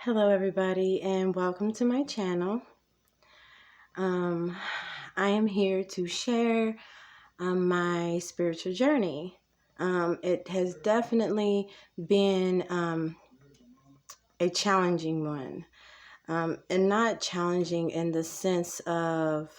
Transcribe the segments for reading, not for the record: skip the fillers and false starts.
Hello everybody and welcome to my channel. I am here to share my spiritual journey. It has definitely been a challenging one, and not challenging in the sense of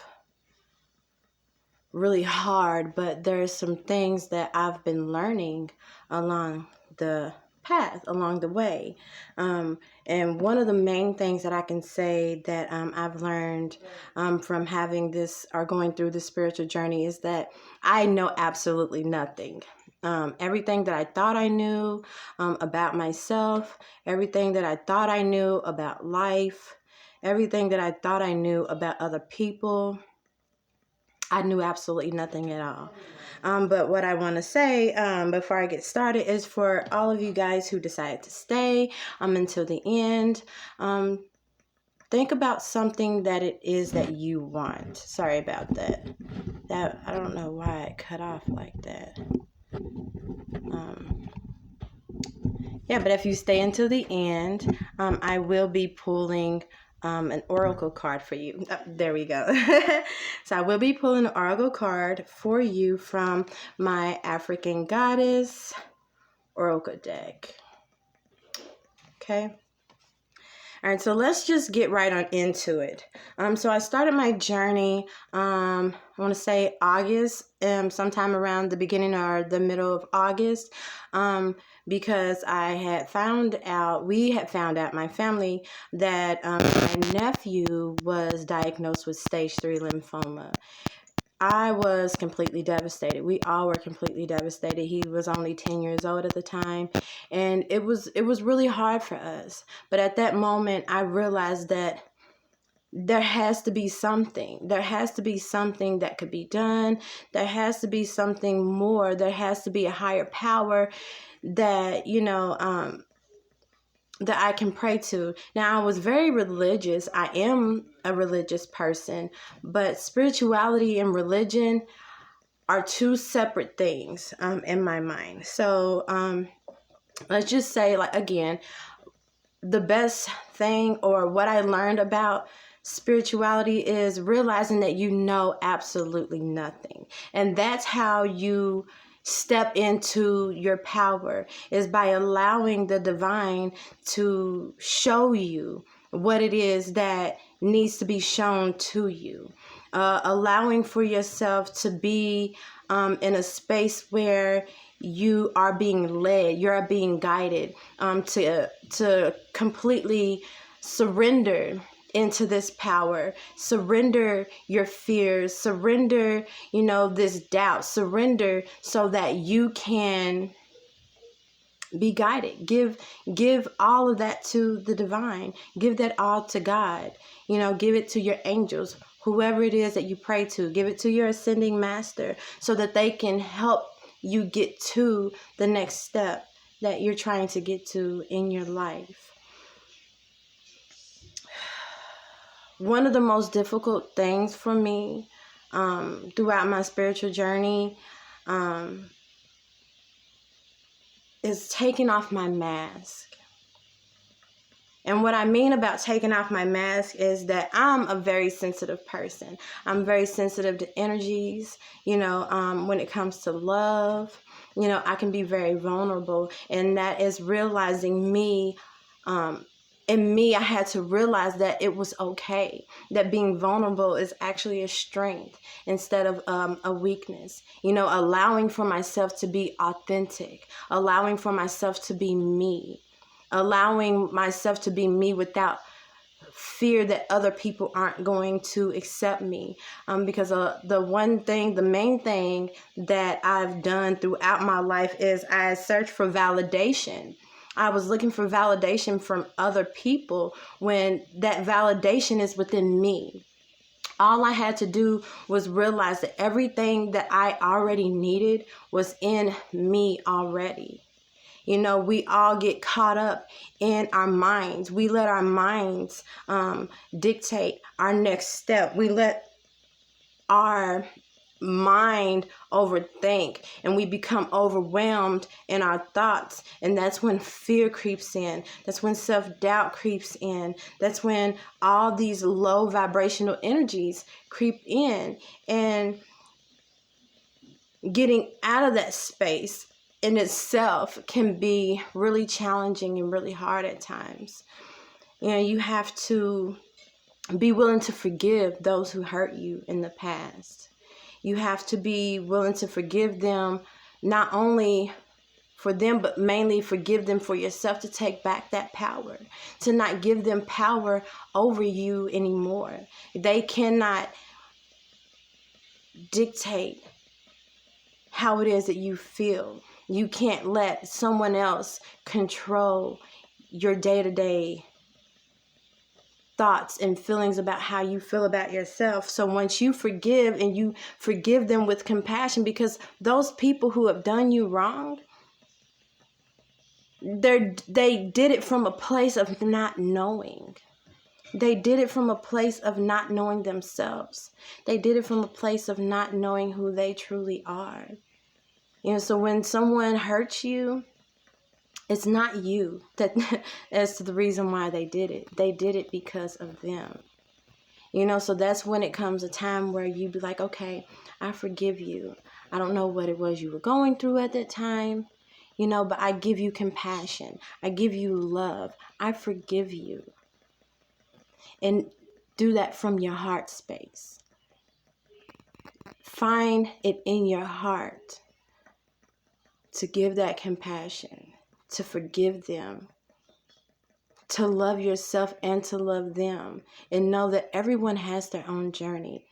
really hard, but there's some things that I've been learning along the path, along the way. And one of the main things that I can say that I've learned from having this or going through the spiritual journey is that I know absolutely nothing. Everything that I thought I knew about myself, everything that I thought I knew about life, everything that I thought I knew about other people, I knew absolutely nothing at all. But what I want to say before I get started is for all of you guys who decided to stay until the end, think about something that it is that you want. Sorry about that. I don't know why it cut off like that. Yeah, but if you stay until the end, I will be pulling an oracle card for you. Oh, there we go. So I will be pulling an oracle card for you from my African Goddess Oracle deck. Okay. All right, so let's just get right on into it. So I started my journey, I want to say August, sometime around the beginning or the middle of August, because we had found out, my family, that my nephew was diagnosed with stage 3 lymphoma. I was completely devastated. We all were completely devastated. He was only 10 years old at the time, and it was really hard for us. But at that moment, I realized that there has to be something. There has to be something that could be done. There has to be something more. There has to be a higher power that, that I can pray to. Now, I was very religious. I am a religious person, but spirituality and religion are two separate things in my mind. So let's just say, like, again, the best thing or what I learned about spirituality is realizing that you know absolutely nothing. And that's how you step into your power, is by allowing the divine to show you what it is that needs to be shown to you. Allowing for yourself to be in a space where you are being led, you're being guided to completely surrender into this power, surrender your fears, surrender, this doubt, surrender so that you can be guided. Give all of that to the divine. Give that all to God. Give it to your angels, whoever it is that you pray to. Give it to your ascending master so that they can help you get to the next step that you're trying to get to in your life. One of the most difficult things for me throughout my spiritual journey is taking off my mask. And what I mean about taking off my mask is that I'm a very sensitive person. I'm very sensitive to energies, when it comes to love, I can be very vulnerable. And that is realizing me, in me, I had to realize that it was okay, that being vulnerable is actually a strength instead of a weakness. Allowing for myself to be authentic, allowing for myself to be me, allowing myself to be me without fear that other people aren't going to accept me. Because the main thing that I've done throughout my life is I search for validation. I was looking for validation from other people when that validation is within me. All I had to do was realize that everything that I already needed was in me already. We all get caught up in our minds. We let our minds dictate our next step. We let our mind overthink, and we become overwhelmed in our thoughts, and that's when fear creeps in. That's when self-doubt creeps in. That's when all these low vibrational energies creep in, and getting out of that space in itself can be really challenging and really hard at times. You have to be willing to forgive those who hurt you in the past. You have to be willing to forgive them, not only for them, but mainly forgive them for yourself, to take back that power, to not give them power over you anymore. They cannot dictate how it is that you feel. You can't let someone else control your day-to-day thoughts and feelings about how you feel about yourself. So once you forgive, and you forgive them with compassion, because those people who have done you wrong, they did it from a place of not knowing. They did it from a place of not knowing themselves. They did it from a place of not knowing who they truly are. So when someone hurts you, it's not you as to the reason why they did it. They did it because of them. So that's when it comes a time where you be like, okay, I forgive you. I don't know what it was you were going through at that time, but I give you compassion. I give you love. I forgive you. And do that from your heart space. Find it in your heart to give that compassion, to forgive them, to love yourself and to love them, and know that everyone has their own journey.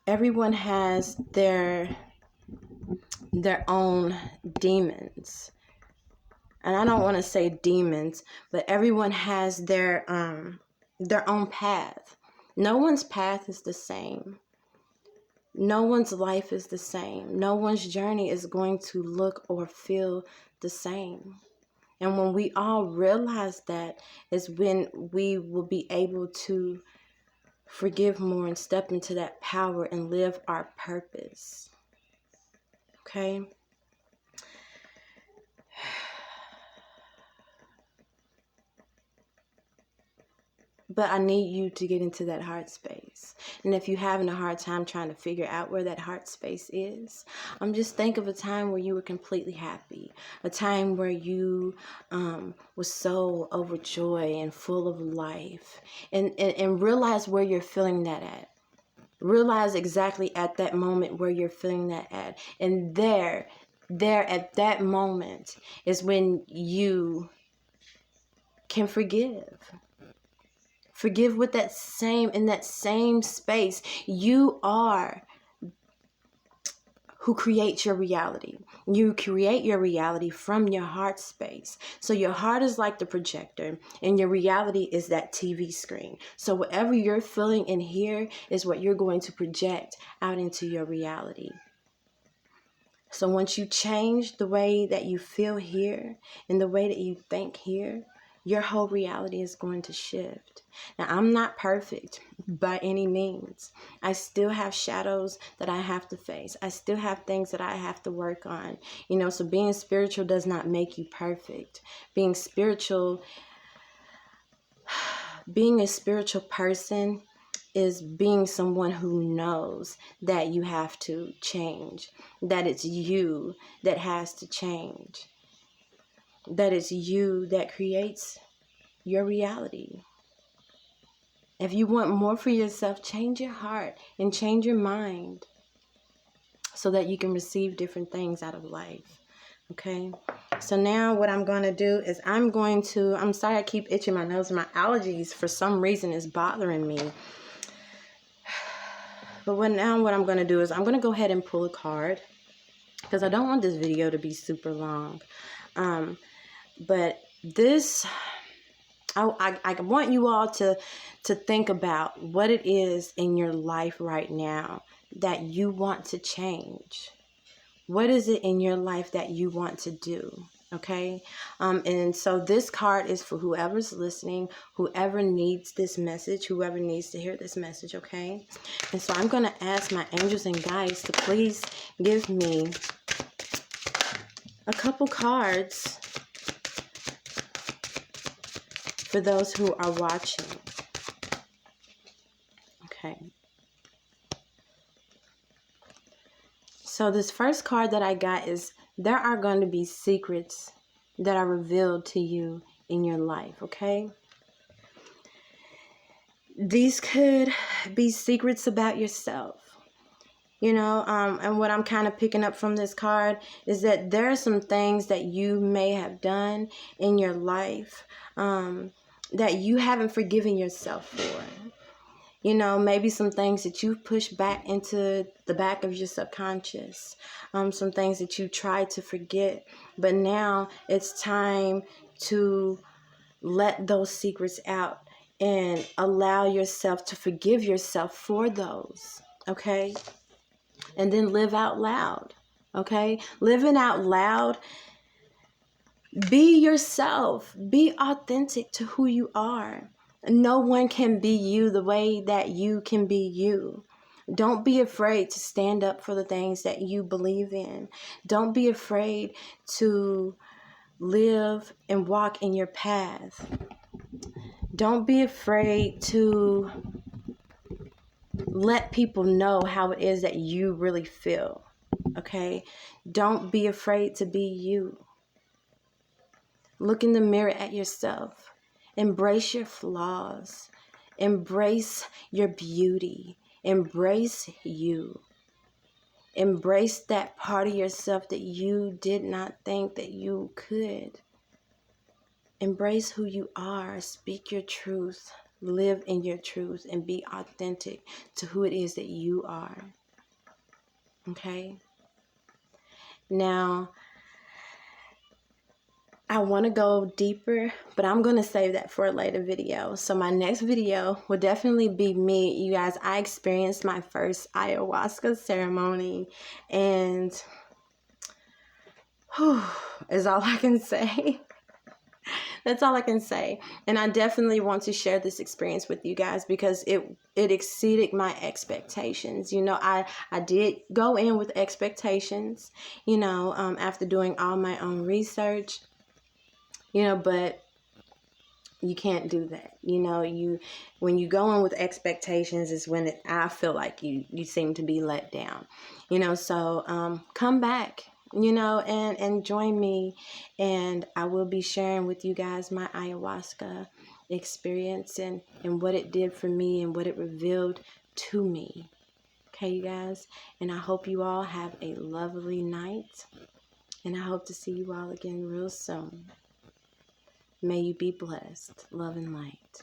Everyone has their own demons. And I don't want to say demons, but everyone has their own path. No one's path is the same. No one's life is the same. No one's journey is going to look or feel the same. And when we all realize that, is when we will be able to forgive more and step into that power and live our purpose. Okay? But I need you to get into that heart space. And if you're having a hard time trying to figure out where that heart space is, just think of a time where you were completely happy. A time where you was so overjoyed and full of life. And realize where you're feeling that at. Realize exactly at that moment where you're feeling that at. And there at that moment is when you can forgive. Forgive with in that same space. You are who creates your reality. You create your reality from your heart space. So your heart is like the projector, and your reality is that TV screen. So whatever you're feeling in here is what you're going to project out into your reality. So once you change the way that you feel here and the way that you think here, your whole reality is going to shift. Now, I'm not perfect by any means. I still have shadows that I have to face. I still have things that I have to work on. So being spiritual does not make you perfect. Being a spiritual person is being someone who knows that you have to change, that it's you that has to change. That it's you that creates your reality. If you want more for yourself, change your heart and change your mind so that you can receive different things out of life. Okay? So now what I'm going to do is I'm sorry I keep itching my nose. My allergies for some reason is bothering me. But what I'm going to do is I'm going to go ahead and pull a card, because I don't want this video to be super long. But this, I want you all to think about what it is in your life right now that you want to change. What is it in your life that you want to do? Okay. And so this card is for whoever's listening, whoever needs this message, whoever needs to hear this message. Okay. And so I'm going to ask my angels and guides to please give me a couple cards for those who are watching. Okay. So this first card that I got is, there are going to be secrets that are revealed to you in your life, okay? These could be secrets about yourself. You know, and what I'm kind of picking up from this card is that there are some things that you may have done in your life that you haven't forgiven yourself for. You know, maybe some things that you've pushed back into the back of your subconscious. Some things that you tried to forget. But now it's time to let those secrets out and allow yourself to forgive yourself for those. Okay? And then live out loud. Okay? Living out loud. Be yourself. Be authentic to who you are. No one can be you the way that you can be you. Don't be afraid to stand up for the things that you believe in. Don't be afraid to live and walk in your path. Don't be afraid to let people know how it is that you really feel. Okay? Don't be afraid to be you. Look in the mirror at yourself. Embrace your flaws. Embrace your beauty. Embrace you. Embrace that part of yourself that you did not think that you could. Embrace who you are. Speak your truth. Live in your truth and be authentic to who it is that you are. Okay? Now, I want to go deeper, but I'm going to save that for a later video. So my next video will definitely be me. You guys, I experienced my first ayahuasca ceremony, and whew, is all I can say. That's all I can say. And I definitely want to share this experience with you guys because it exceeded my expectations. You know, I did go in with expectations, you know, after doing all my own research. You know, but you can't do that. You know, when you go in with expectations is when I feel like you seem to be let down. You know, so come back, you know, and join me, and I will be sharing with you guys my ayahuasca experience and what it did for me and what it revealed to me. Okay, you guys, and I hope you all have a lovely night, and I hope to see you all again real soon. May you be blessed. Love and light.